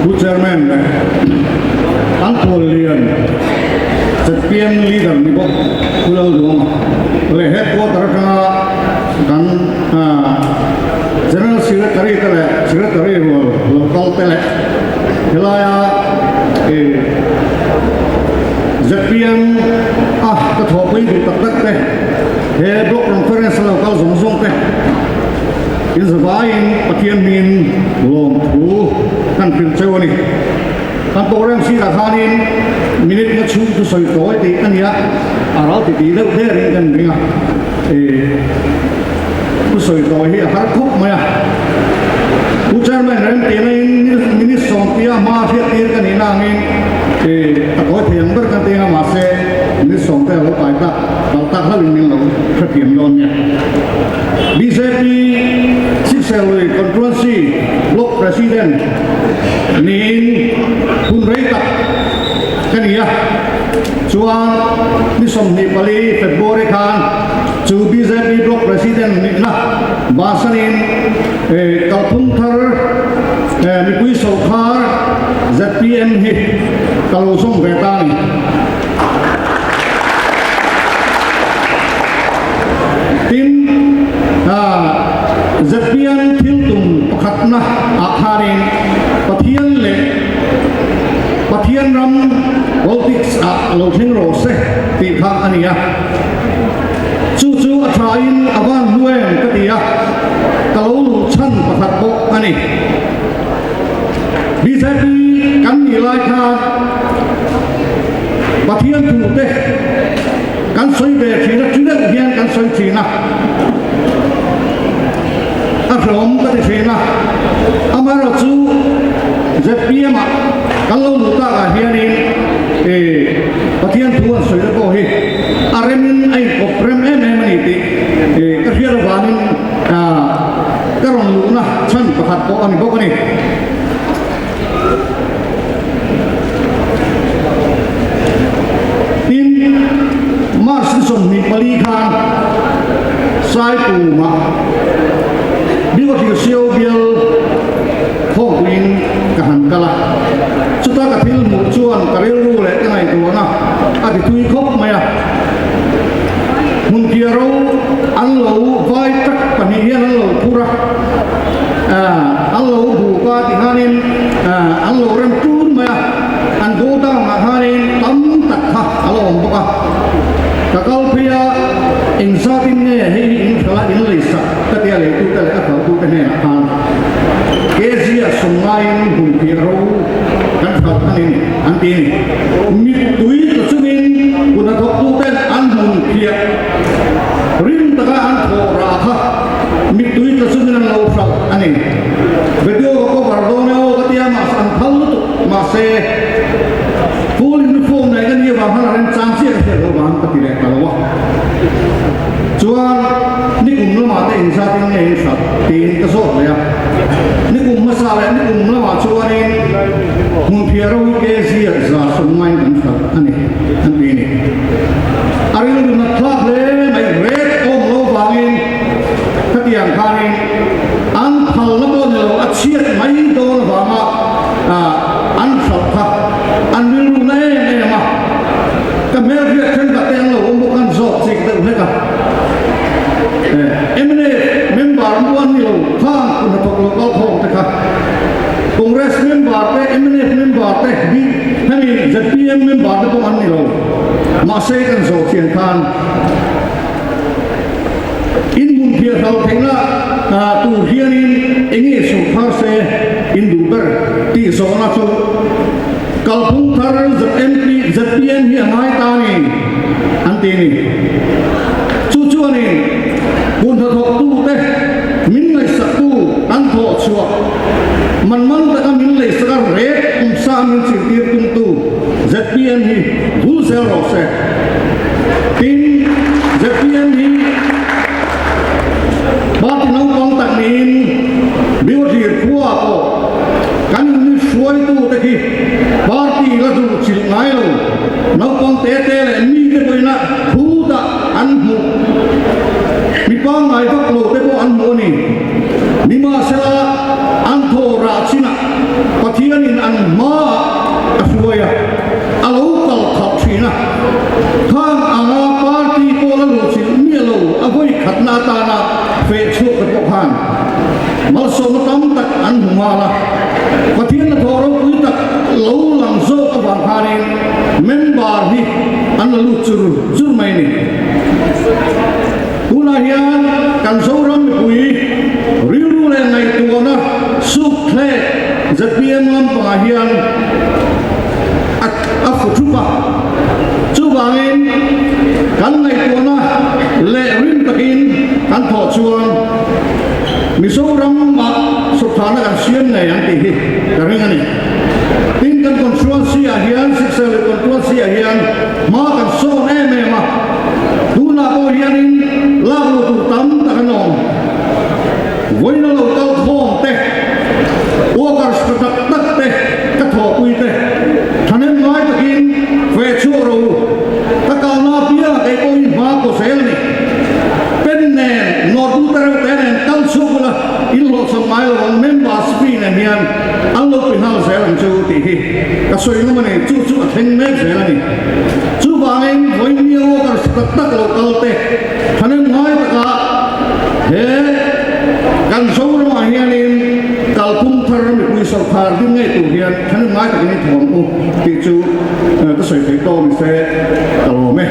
ผู้ chairman อันตัวเรียนจะเปลี่ยน leader นี่ก็ผู้เราดูเลยเหตุผลตระกัน general secretary แต่ละ secretary local แต่ละเวลาจะเปลี่ยนก็ถอดไปดูตัดแต่เหตุบล็อก conference เราก็ส่งแต่อินสบายปะเทียนมินลงถูกันเป็นเจ้านี่กันโปรแกรมสีราคานี้มินิทมาชูตัวสวยตัวตีอันนี้เราตีเลิกเรื่องกันเนี่ยตัวสวยตัวเฮียหาทุกไหมผู้ชายไม่เห็นตีนี่มินิสองตีมาเทียบตีกันนี่นางนี่ตะโกนเถียงกันกันตีมาเสมินิสองตีเราไปเราตักให้ลิงเราเถียงโดนเนี่ยBJP Sixelui Constituency Block President Nin Hun Reita Kania Chuan Nisom Nipali February Khan Chu BJP Block President Nina Basanin Kalpunthar Mikui Sokhar ZPM Hit Kalusong Vetani Tim ZPM Thiltum Pakhatna Akharin Pathian Le Pathian Ram Politics Lothing Rose Tikha Ania Chu Atrain Avan Luen Katia Kalolu Chan Pakhatbo Ani BJP Kan Nilai Kha Pathian Tumute Kan Soi Be China China Hian Kan Soi China From the China Amarazu ZPM Kalau luta hearing Patian tuan sudah bohi Aremin ay koprem emaniti Kahir wanin Karon luna chan pakat po ani bokani In Marsison ni Palikan Sai Puma Biwa tiga siau bial Hong Win kahan kala Suta katil mucuan karelu le tengai tuana Adi tui kop maya Muntiaro Anlau vai tak panihian anlau pura Anlau buka tihanin Anlau rempun maya Anggota ngahanin tam takha Alau omboka Kakal pia Insatin hei insalah inlisa Ketia itu tele akal tu tene akan Kezia sungain bumpiro kan kata ini anti ini mitui kesungin guna waktu ten anbun kia rim tegaan koraha mitui kesungin lausal ani video ko bardone o ketia mas anthal tu mase full uniform na kan ye bahan ren changsi ke bahan ketire kalwa Chuan ni kumno mate insatin ne insat tin kasot ya ni kum masala ni kumno ma chuanin mun phiaro ke sia za sunmain kan sa ani ni arilu na thlak le mai red om lo bangin khatiang khanin an phal na bon lo achiat mai do banga an saltha an milu ne ma ka mer ria chen ka teng lo om kan zot sik te ne ka MNA member buan ni lo khan kun thok local thong te kha Congress member te MNA member te bi hani ZPM member te buan ni lo ma se kan zo khian khan in mun phia thau thengla tu hianin engi so thar se in du ber ti so na chu kalphung thar ZPM hi mai ta ni anti ni chu ni Kun thok tu te min lai sak tu an tho chua man ta min lai sak re kum sa min chi tir tum tu ZPM hi bul sel ro se tin ZPM hi ba ti nong kong tak nin biwa dir khua ko kan ni suai tu te ki party la tu chil ngai lo nong kong te le ni te poina thu ta an mu Mipang ay baklo tepo anmo ni Mima sila anto ra china Patianin an la pathian na thoro pui tak lo lang zo ka wang khanin member hi an lu chur mai ni tuna hian kan soram pui riu le ngai tuana su khle ZPM lam pa hian a futupa chu wangin kan ngai tuana le rin takin kan tho chuan Mizoram ma sultana kan sian ngai ang ti hi karing ani tin kan constituency a hian sexual constituency a hian ma kan so ne me ma tuna ko hianin la tu tam ta kanong voina lo kal thom te workers tak tak te ka tho pui te thanen mai takin fe chu ro ta ka na pia kai ko in ma ko sel ni pen ne no tu tero te ne kal chu la in lo sam mai lo members pi ne hian an lo pi hal sel ang chu ti hi ka soi no mane chu theng me sel ni chu bangin voina workers tak tak lo kal te thanen mai ta ka he kan sour ma hianin kalpum thar mi pui sarkar din ngai tu hian than mai ta ni thom u ti chu ka soi te to mi se kalo me